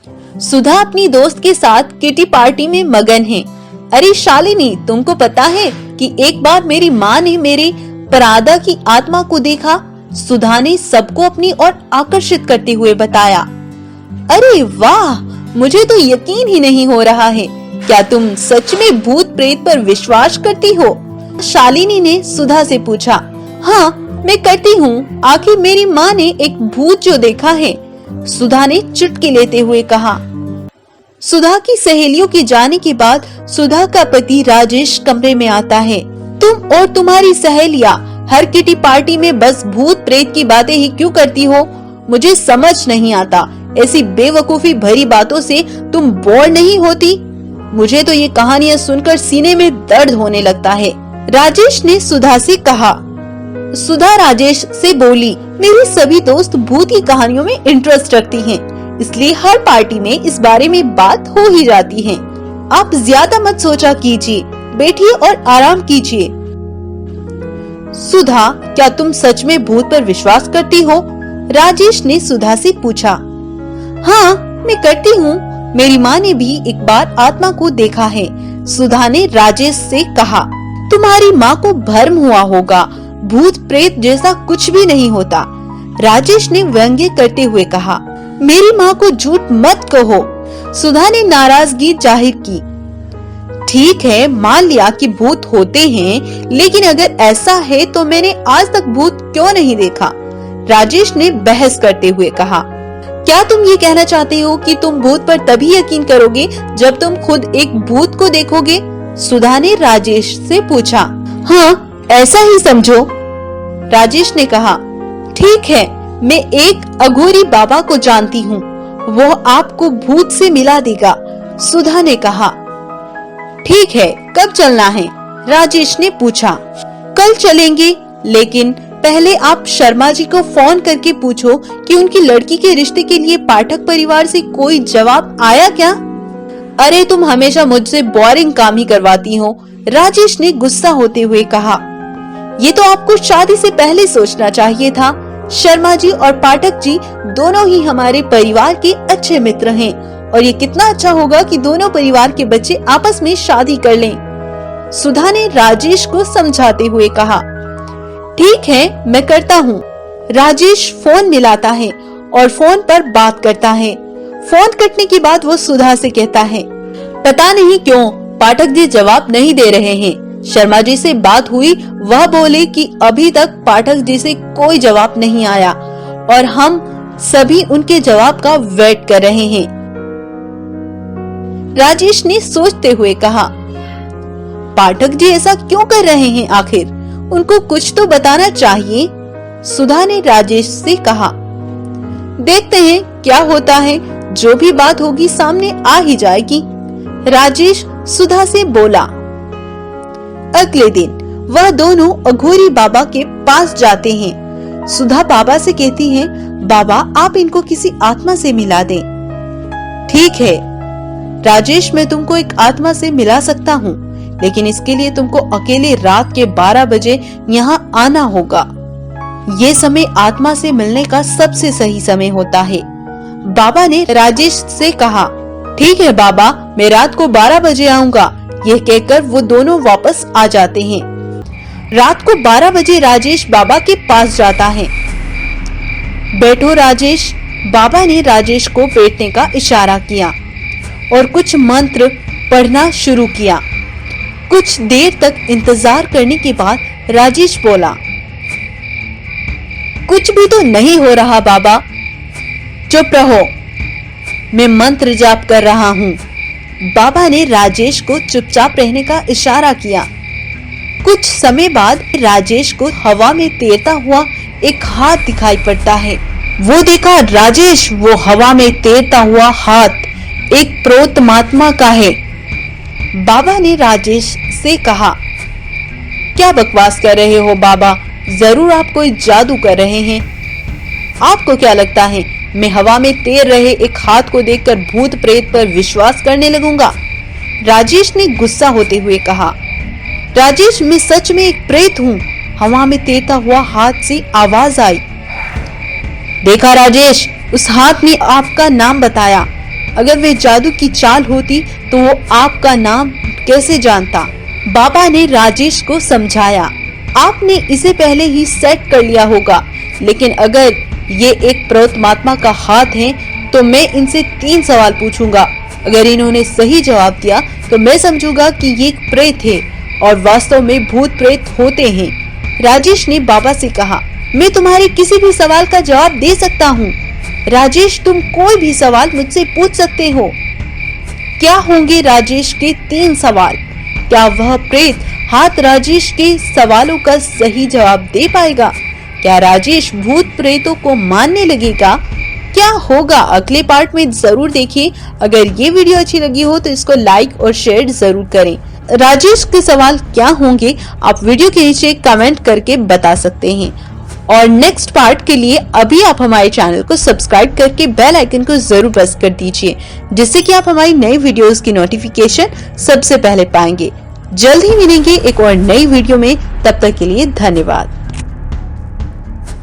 सुधा अपनी दोस्त के साथ किटी पार्टी में मगन है। अरे शालिनी, तुमको पता है कि एक बार मेरी माँ ने मेरे परादा की आत्मा को देखा। सुधा ने सबको अपनी ओर आकर्षित करते हुए बताया। अरे वाह, मुझे तो यकीन ही नहीं हो रहा है। क्या तुम सच में भूत प्रेत पर विश्वास करती हो? शालिनी ने सुधा से पूछा। हाँ, मैं करती हूँ। आखिर मेरी माँ ने एक भूत जो देखा है, सुधा ने चुटकी लेते हुए कहा। सुधा की सहेलियों के जाने के बाद सुधा का पति राजेश कमरे में आता है। तुम और तुम्हारी सहेलियां हर किटी पार्टी में बस भूत प्रेत की बातें ही क्यों करती हो? मुझे समझ नहीं आता। ऐसी बेवकूफी भरी बातों से तुम बोर नहीं होती? मुझे तो ये कहानियां सुनकर सीने में दर्द होने लगता है। राजेश ने सुधा से कहा। सुधा राजेश से बोली, मेरी सभी दोस्त भूत की कहानियों में इंटरेस्ट रखती हैं, इसलिए हर पार्टी में इस बारे में बात हो ही जाती है। आप ज्यादा मत सोचा कीजिए, बैठिए और आराम कीजिए। सुधा, क्या तुम सच में भूत पर विश्वास करती हो? राजेश ने सुधा से पूछा। हाँ, मैं करती हूँ। मेरी माँ ने भी एक बार आत्मा को देखा है, सुधा ने राजेश से कहा। तुम्हारी माँ को भ्रम हुआ होगा, भूत प्रेत जैसा कुछ भी नहीं होता, राजेश ने व्यंग्य करते हुए कहा। मेरी माँ को झूठ मत कहो, सुधा ने नाराजगी जाहिर की। ठीक है, मान लिया कि भूत होते हैं, लेकिन अगर ऐसा है तो मैंने आज तक भूत क्यों नहीं देखा? राजेश ने बहस करते हुए कहा। क्या तुम ये कहना चाहते हो कि तुम भूत पर तभी यकीन करोगे जब तुम खुद एक भूत को देखोगे? सुधा ने राजेश से पूछा। हाँ, ऐसा ही समझो, राजेश ने कहा। ठीक है, मैं एक अघोरी बाबा को जानती हूँ, वो आपको भूत से मिला देगा, सुधा ने कहा। ठीक है, कब चलना है? राजेश ने पूछा। कल चलेंगे, लेकिन पहले आप शर्मा जी को फोन करके पूछो कि उनकी लड़की के रिश्ते के लिए पाठक परिवार से कोई जवाब आया क्या? अरे तुम हमेशा मुझसे बोरिंग काम ही करवाती हो, राजेश ने गुस्सा होते हुए कहा। ये तो आपको शादी से पहले सोचना चाहिए था। शर्मा जी और पाठक जी दोनों ही हमारे परिवार के अच्छे मित्र हैं, और ये कितना अच्छा होगा कि दोनों परिवार के बच्चे आपस में शादी कर लें, सुधा ने राजेश को समझाते हुए कहा। ठीक है, मैं करता हूँ। राजेश फोन मिलाता है और फोन पर बात करता है। फोन कटने के बाद वो सुधा से कहता है, पता नहीं क्यों पाठक जी जवाब नहीं दे रहे हैं। शर्मा जी से बात हुई, वह बोले कि अभी तक पाठक जी से कोई जवाब नहीं आया और हम सभी उनके जवाब का वेट कर रहे हैं। राजेश ने सोचते हुए कहा, पाठक जी ऐसा क्यों कर रहे हैं? आखिर उनको कुछ तो बताना चाहिए, सुधा ने राजेश से कहा। देखते हैं क्या होता है, जो भी बात होगी सामने आ ही जाएगी, राजेश सुधा से बोला। अगले दिन वह दोनों अघोरी बाबा के पास जाते हैं। सुधा बाबा से कहती है, बाबा आप इनको किसी आत्मा से मिला दें। ठीक है राजेश, मैं तुमको एक आत्मा से मिला सकता हूँ, लेकिन इसके लिए तुमको अकेले रात के 12 बजे यहाँ आना होगा। ये समय आत्मा से मिलने का सबसे सही समय होता है, बाबा ने राजेश से कहा। ठीक है बाबा, मैं रात को 12 बजे आऊंगा। यह कहकर वो दोनों वापस आ जाते हैं। रात को 12 बजे राजेश बाबा के पास जाता है। बैठो राजेश, बाबा ने राजेश को बैठने का इशारा किया और कुछ मंत्र पढ़ना शुरू किया। कुछ देर तक इंतजार करने के बाद राजेश बोला, कुछ भी तो नहीं हो रहा बाबा। चुप रहो, मैं मंत्र जाप कर रहा हूँ, बाबा ने राजेश को चुपचाप रहने का इशारा किया। कुछ समय बाद राजेश को हवा में तैरता हुआ एक हाथ दिखाई पड़ता है। वो देखा राजेश, वो हवा में तैरता हुआ हाथ एक प्रेत महात्मा का है। बाबा ने राजेश से कहा, क्या बकवास कर रहे हो बाबा? जरूर आप कोई जादू कर रहे हैं। आपको क्या लगता है मैं हवा में तैर रहे एक हाथ को देखकर भूत प्रेत पर विश्वास करने लगूंगा? राजेश ने गुस्सा होते हुए कहा। राजेश, मैं सच में एक प्रेत हूँ, हवा में तैरता हुआ हाथ से आवाज आई। देखा राजेश, उस हाथ ने आपका नाम बताया। अगर वे जादू की चाल होती तो वो आपका नाम कैसे जानता। बाबा ने राजेश को समझाया, आपने इसे पहले ही सेट कर लिया होगा, लेकिन अगर ये एक प्रेतात्मा का हाथ है तो मैं इनसे 3 सवाल पूछूंगा। अगर इन्होंने सही जवाब दिया तो मैं समझूंगा कि ये एक प्रेत है और वास्तव में भूत प्रेत होते हैं। राजेश ने बाबा से कहा, मैं तुम्हारे किसी भी सवाल का जवाब दे सकता हूँ। राजेश, तुम कोई भी सवाल मुझसे पूछ सकते हो। क्या होंगे राजेश के 3 सवाल? क्या वह प्रेत हाथ राजेश के सवालों का सही जवाब दे पाएगा? क्या राजेश भूत प्रेतों को मानने लगेगा? क्या होगा अगले पार्ट में जरूर देखिए। अगर ये वीडियो अच्छी लगी हो तो इसको लाइक और शेयर जरूर करें। राजेश के सवाल क्या होंगे आप वीडियो के नीचे कमेंट करके बता सकते हैं। और नेक्स्ट पार्ट के लिए अभी आप हमारे चैनल को सब्सक्राइब करके बेल आइकन को जरूर प्रेस कर दीजिए, जिससे कि आप हमारी नई वीडियोस की नोटिफिकेशन सबसे पहले पाएंगे। जल्द ही मिलेंगे एक और नई वीडियो में, तब तक के लिए धन्यवाद।